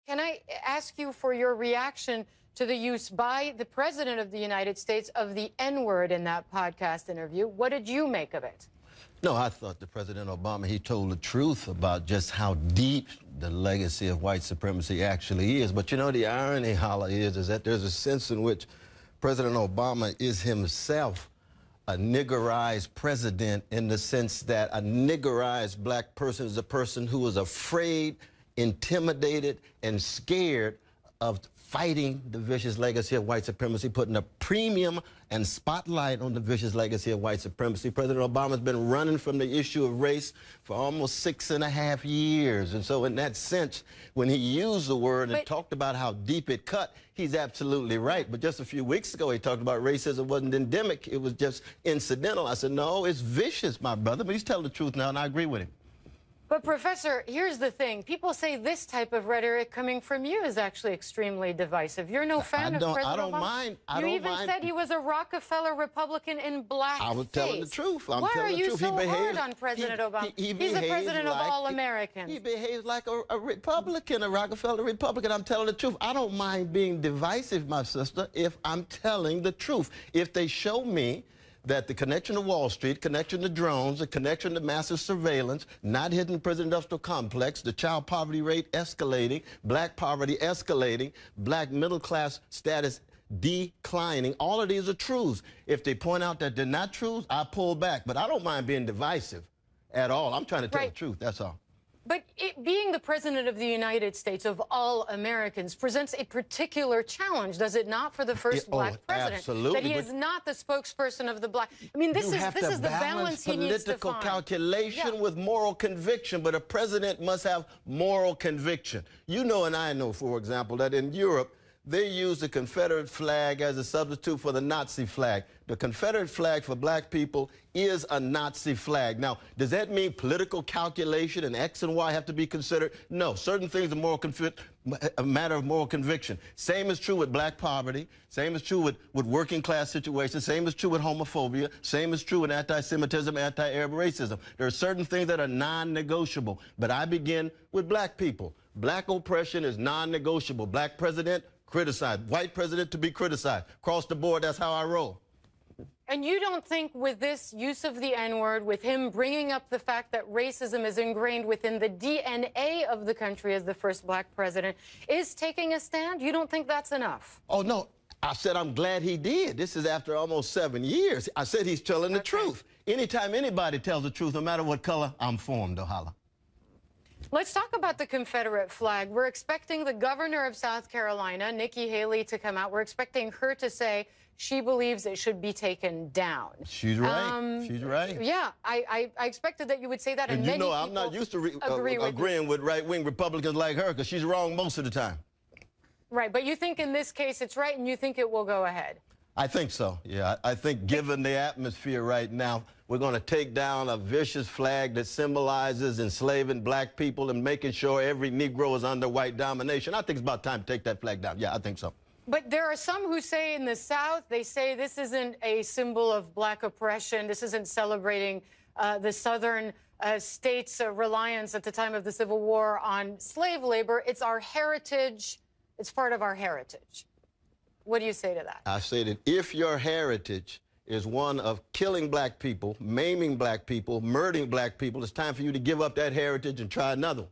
Can I ask you for your reaction to the use by the President of the United States of the N-word in that podcast interview? What did you make of it? No, I thought the President Obama, he told the truth about just how deep the legacy of white supremacy actually is. But you know, the irony, Hala, is that there's a sense in which President Obama is himself a niggerized president, in the sense that a niggerized black person is a person who is afraid, intimidated, and scared of fighting the vicious legacy of white supremacy, putting a premium and spotlight on the vicious legacy of white supremacy. President Obama's been running from the issue of race for almost 6.5 years. And so in that sense, when he used the word and talked about how deep it cut, he's absolutely right. But just a few weeks ago, he talked about racism wasn't endemic. It was just incidental. I said, no, it's vicious, my brother. But he's telling the truth now, and I agree with him. But, Professor, here's the thing. People say this type of rhetoric coming from you is actually extremely divisive. You're no fan of President Obama. I don't mind. You even said he was a Rockefeller Republican in blackface. I was telling the truth. Why are you so hard on President Obama? He's the president of all Americans. He behaves like a Republican, a Rockefeller Republican. I'm telling the truth. I don't mind being divisive, my sister, if I'm telling the truth. If they show me that the connection to Wall Street, connection to drones, the connection to massive surveillance, not hidden prison industrial complex, the child poverty rate escalating, black poverty escalating, black middle class status declining, all of these are truths. If they point out that they're not truths, I pull back. But I don't mind being divisive at all. I'm trying to tell the truth, that's all. But being the President of the United States of all Americans presents a particular challenge, does it not, for the first black president? Absolutely. That he is not the spokesperson of the black. I mean, this is the balance he needs to find. Political calculation with moral conviction, but a president must have moral conviction. You know, and I know, for example, that in Europe, they use the Confederate flag as a substitute for the Nazi flag. The Confederate flag for black people is a Nazi flag. Now, does that mean political calculation and X and Y have to be considered? No, certain things are a matter of moral conviction. Same is true with black poverty. Same is true with working class situations. Same is true with homophobia. Same is true with anti-Semitism, anti-Arab racism. There are certain things that are non-negotiable. But I begin with black people. Black oppression is non-negotiable. Black president, criticized. White president to be criticized. Across the board, that's how I roll. And you don't think with this use of the N-word, with him bringing up the fact that racism is ingrained within the DNA of the country as the first black president, is taking a stand? You don't think that's enough? Oh, no. I said I'm glad he did. This is after almost 7 years. I said he's telling the truth. Anytime anybody tells the truth, no matter what color, I'm for him, Holla. Let's talk about the Confederate flag. We're expecting the governor of South Carolina, Nikki Haley, to come out. We're expecting her to say she believes it should be taken down. She's right. She's right. Yeah, I expected that you would say that. And you know, I'm not used to agreeing with right-wing Republicans like her, because she's wrong most of the time. Right, but you think in this case it's right, and you think it will go ahead? I think so, yeah. I think given the atmosphere right now, we're going to take down a vicious flag that symbolizes enslaving black people and making sure every Negro is under white domination. I think it's about time to take that flag down. Yeah, I think so. But there are some who say in the South, they say this isn't a symbol of black oppression. This isn't celebrating the Southern states' reliance at the time of the Civil War on slave labor. It's our heritage. It's part of our heritage. What do you say to that? I say that if your heritage is one of killing black people, maiming black people, murdering black people, it's time for you to give up that heritage and try another one.